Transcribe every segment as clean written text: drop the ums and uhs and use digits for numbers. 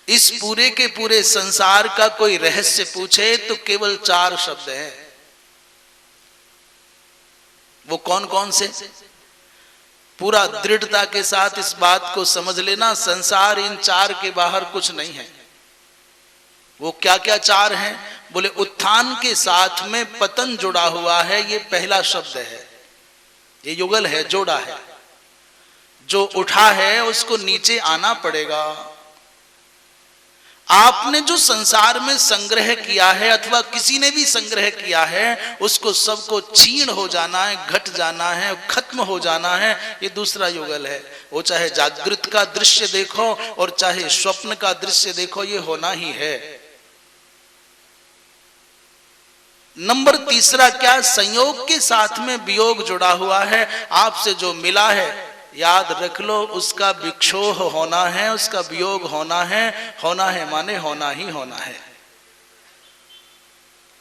इस पूरे के पूरे संसार का कोई रहस्य पूछे तो केवल 4 शब्द हैं। वो कौन कौन से? पूरा दृढ़ता के साथ इस बात को समझ लेना, संसार इन 4 के बाहर कुछ नहीं है। वो क्या क्या 4 हैं? बोले उत्थान के साथ में पतन जुड़ा हुआ है, ये पहला शब्द है। ये युगल है, जोड़ा है। जो उठा है उसको नीचे आना पड़ेगा। आपने जो संसार में संग्रह किया है अथवा किसी ने भी संग्रह किया है, उसको सबको छीण हो जाना है, घट जाना है, खत्म हो जाना है। ये दूसरा युगल है। वो चाहे जागृत का दृश्य देखो और चाहे स्वप्न का दृश्य देखो, ये होना ही है। नंबर तीसरा क्या? संयोग के साथ में वियोग जुड़ा हुआ है। आपसे जो मिला है, याद रख लो, उसका विक्षोभ होना है, उसका वियोग होना है। होना है माने होना ही होना है।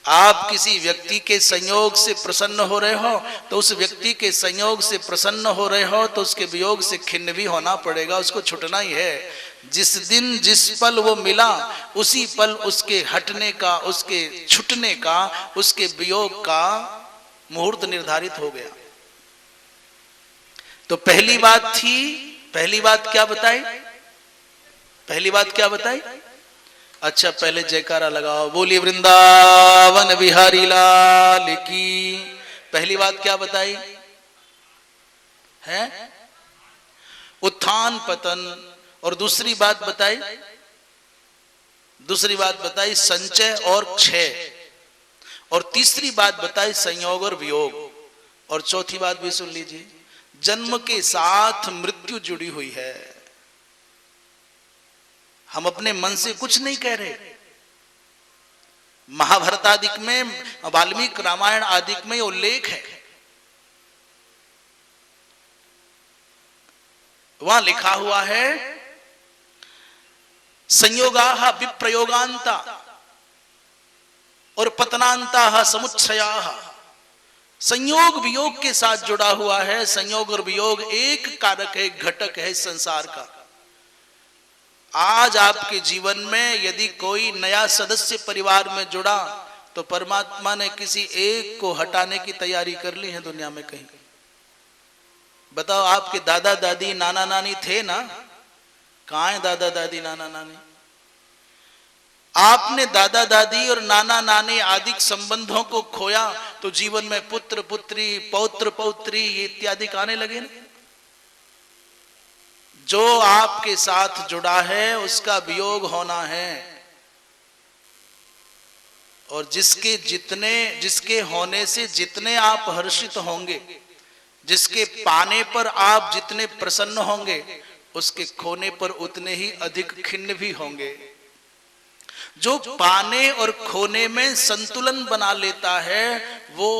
आप किसी व्यक्ति के संयोग से प्रसन्न हो रहे हो तो उस व्यक्ति के संयोग से प्रसन्न हो रहे हो तो उसके वियोग से खिन्न भी होना पड़ेगा, उसको छूटना ही है। जिस दिन जिस पल वो मिला, उसी पल उसके हटने का, उसके छूटने का, उसके वियोग का मुहूर्त निर्धारित हो गया। तो पहली बात थी, पहली बात क्या बताई? पहली बात क्या बताई? अच्छा, पहले जयकारा लगाओ, बोली वृंदावन बिहारी लाल की। पहली बात क्या बताई है? उत्थान पतन। और दूसरी बात बताई, दूसरी बात बताई संचय और क्षय। और तीसरी बात बताई संयोग और वियोग। और चौथी बात भी सुन लीजिए, जन्म के साथ मृत्यु जुड़ी हुई है। हम अपने मन से कुछ नहीं कह रहे। महाभारत आदि में, वाल्मीकि रामायण आदि में उल्लेख है। वहां लिखा हुआ है संयोगाः विप्रयोगांता और पतनांता समुच्छयाः। संयोग वियोग के साथ जुड़ा हुआ है। संयोग और वियोग एक कारक है, घटक है संसार का। आज आपके जीवन में यदि कोई नया सदस्य परिवार में जुड़ा तो परमात्मा ने किसी एक को हटाने की तैयारी कर ली है दुनिया में कहीं? बताओ, आपके दादा दादी नाना नानी थे ना? कहां है दादा दादी नाना नानी? आपने दादा दादी और नाना नानी आदि संबंधों को खोया तो जीवन में पुत्र पुत्री, पौत्र पौत्री इत्यादि आने लगे ना। जो आपके साथ जुड़ा है उसका वियोग होना है। और जिसके होने से जितने आप हर्षित होंगे, जिसके पाने पर आप जितने प्रसन्न होंगे, उसके खोने पर उतने ही अधिक खिन्न भी होंगे। जो पाने और खोने में संतुलन बना लेता है वो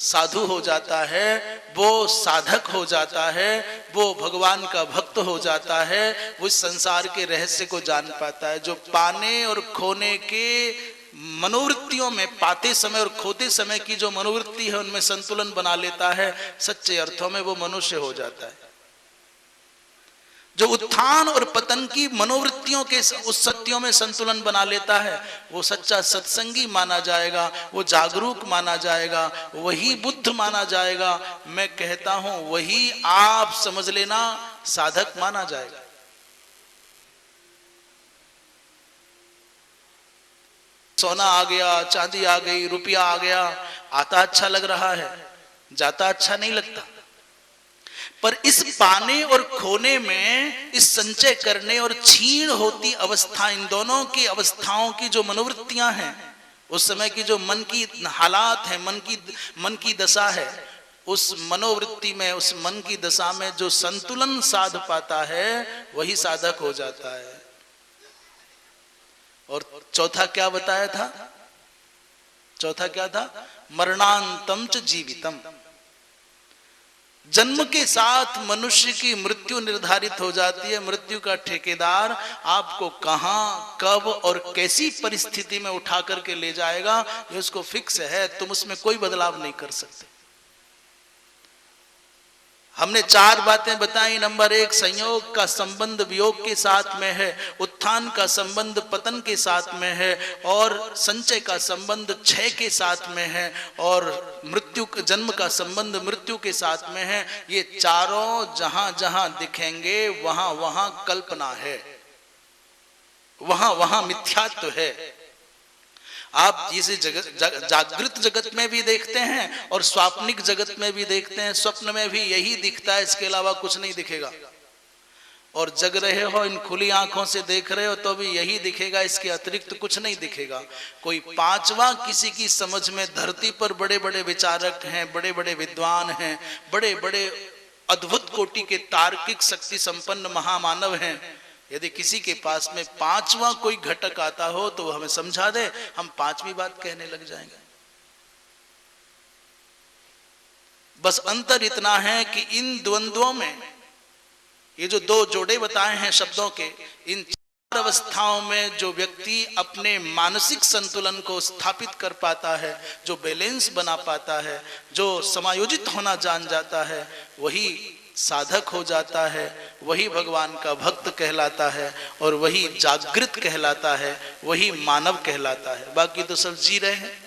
साधु हो जाता है, वो साधक हो जाता है, वो भगवान का भक्त हो जाता है, वो संसार के रहस्य को जान पाता है। जो पाने और खोने के मनोवृत्तियों में, पाते समय और खोते समय की जो मनोवृत्ति है उनमें संतुलन बना लेता है, सच्चे अर्थों में वो मनुष्य हो जाता है। जो उत्थान और पतन की मनोवृत्तियों के उस सत्यों में संतुलन बना लेता है वो सच्चा सत्संगी माना जाएगा, वो जागरूक माना जाएगा, वही बुद्ध माना जाएगा। मैं कहता हूं वही आप समझ लेना साधक माना जाएगा। सोना आ गया, चांदी आ गई, रुपया आ गया, आता अच्छा लग रहा है, जाता अच्छा नहीं लगता। पर इस पाने और खोने में, इस संचय करने और छीण होती अवस्था, इन दोनों की अवस्थाओं की जो मनोवृत्तियां हैं, उस समय की जो मन की हालात है, मन की दशा है, उस मनोवृत्ति में, उस मन की दशा में जो संतुलन साध पाता है वही साधक हो जाता है। और चौथा क्या बताया था? चौथा क्या था? मरणांतम च जीवितम। जन्म के साथ मनुष्य की मृत्यु निर्धारित हो जाती है। मृत्यु का ठेकेदार आपको कहां, कब और कैसी परिस्थिति में उठा करके ले जाएगा ये उसको फिक्स है, तुम उसमें कोई बदलाव नहीं कर सकते। हमने 4 बातें बताई। नंबर 1, संयोग का संबंध वियोग के साथ में है, उत्थान का संबंध पतन के साथ में है, और संचय का संबंध क्षय के साथ में है, और मृत्यु जन्म का संबंध मृत्यु के साथ में है। ये चारों जहां जहां दिखेंगे वहां वहां कल्पना है, वहां वहां मिथ्यात्व है। आप इसे जागृत जगत में भी देखते हैं और स्वाप्निक जगत में भी देखते हैं। स्वप्न में भी यही दिखता है, इसके अलावा कुछ नहीं दिखेगा। और जग रहे हो, इन खुली आंखों से देख रहे हो तो भी यही दिखेगा, इसके अतिरिक्त कुछ नहीं दिखेगा। कोई पांचवा किसी की समझ में, धरती पर बड़े बड़े विचारक हैं, बड़े बड़े विद्वान हैं, बड़े बड़े अद्भुत कोटि के तार्किक शक्ति संपन्न महामानव हैं, यदि किसी के पास में पांचवा कोई घटक आता हो तो हमें समझा दे, हम पांचवी बात कहने लग जाएंगे। बस अंतर इतना है कि इन द्वंद्वों में, ये जो 2 जोड़े बताए हैं शब्दों के, इन 4 अवस्थाओं में जो व्यक्ति अपने मानसिक संतुलन को स्थापित कर पाता है, जो बैलेंस बना पाता है, जो समायोजित होना जान जाता है, वही साधक हो जाता है, वही भगवान का भक्त कहलाता है, और वही जागृत कहलाता है, वही मानव कहलाता है। बाकी तो सब जी रहे हैं।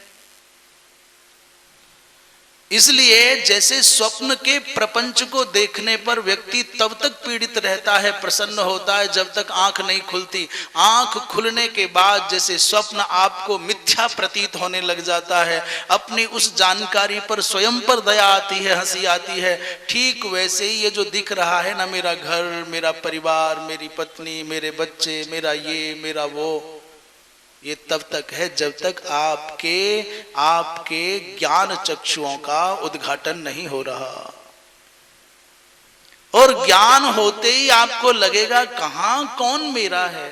इसलिए जैसे स्वप्न के प्रपंच को देखने पर व्यक्ति तब तक पीड़ित रहता है, प्रसन्न होता है, जब तक आंख नहीं खुलती। आंख खुलने के बाद जैसे स्वप्न आपको मिथ्या प्रतीत होने लग जाता है, अपनी उस जानकारी पर स्वयं पर दया आती है, हंसी आती है, ठीक वैसे ही ये जो दिख रहा है ना, मेरा घर, मेरा परिवार, मेरी पत्नी, मेरे बच्चे, मेरा ये, मेरा वो, ये तब तक है जब तक आपके ज्ञान चक्षुओं का उद्घाटन नहीं हो रहा। और ज्ञान होते ही आपको लगेगा कहां कौन मेरा है,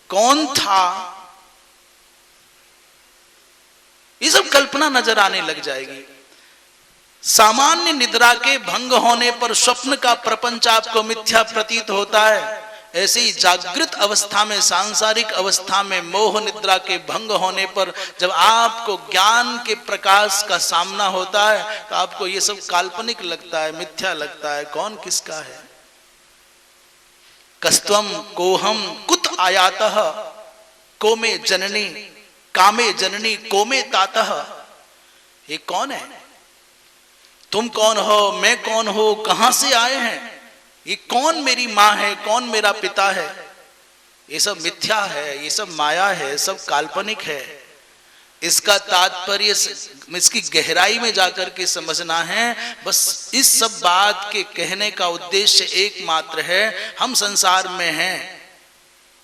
कौन था, ये सब कल्पना नजर आने लग जाएगी। सामान्य निद्रा के भंग होने पर स्वप्न का प्रपंच आपको मिथ्या प्रतीत होता है। ऐसे ही जागृत अवस्था में, सांसारिक अवस्था में, मोह निद्रा के भंग होने पर जब आपको ज्ञान के प्रकाश का सामना होता है तो आपको ये सब काल्पनिक लगता है, मिथ्या लगता है, कौन किसका है। कस्त्वम कोहम कुत आयातः कोमे जननी कामे जननी कोमे तातः, ये कौन है, तुम कौन हो, मैं कौन हो, कहां से आए हैं, ये कौन मेरी माँ है, कौन मेरा पिता है, ये सब मिथ्या है, ये सब माया है, सब काल्पनिक है। इसका तात्पर्य इसकी गहराई में जाकर के समझना है। बस इस सब बात के कहने का उद्देश्य एकमात्र है, हम संसार में हैं,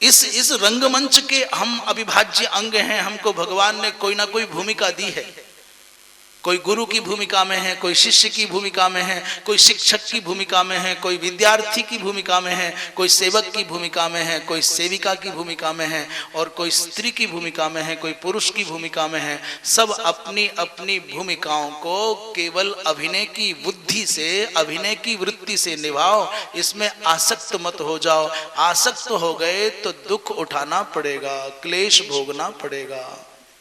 इस रंगमंच के हम अविभाज्य अंग हैं। हमको भगवान ने कोई ना कोई भूमिका दी है, कोई गुरु की भूमिका में है, कोई शिष्य की भूमिका में है, कोई शिक्षक की भूमिका में है, कोई विद्यार्थी की भूमिका में है, कोई सेवक की भूमिका में है, कोई सेविका की भूमिका में है, और कोई स्त्री की भूमिका में है, कोई पुरुष की भूमिका में है। सब अपनी अपनी भूमिकाओं को केवल अभिनय की बुद्धि से, अभिनय की वृत्ति से निभाओ, इसमें आसक्त मत हो जाओ। आसक्त हो गए तो दुख उठाना पड़ेगा, क्लेश भोगना पड़ेगा।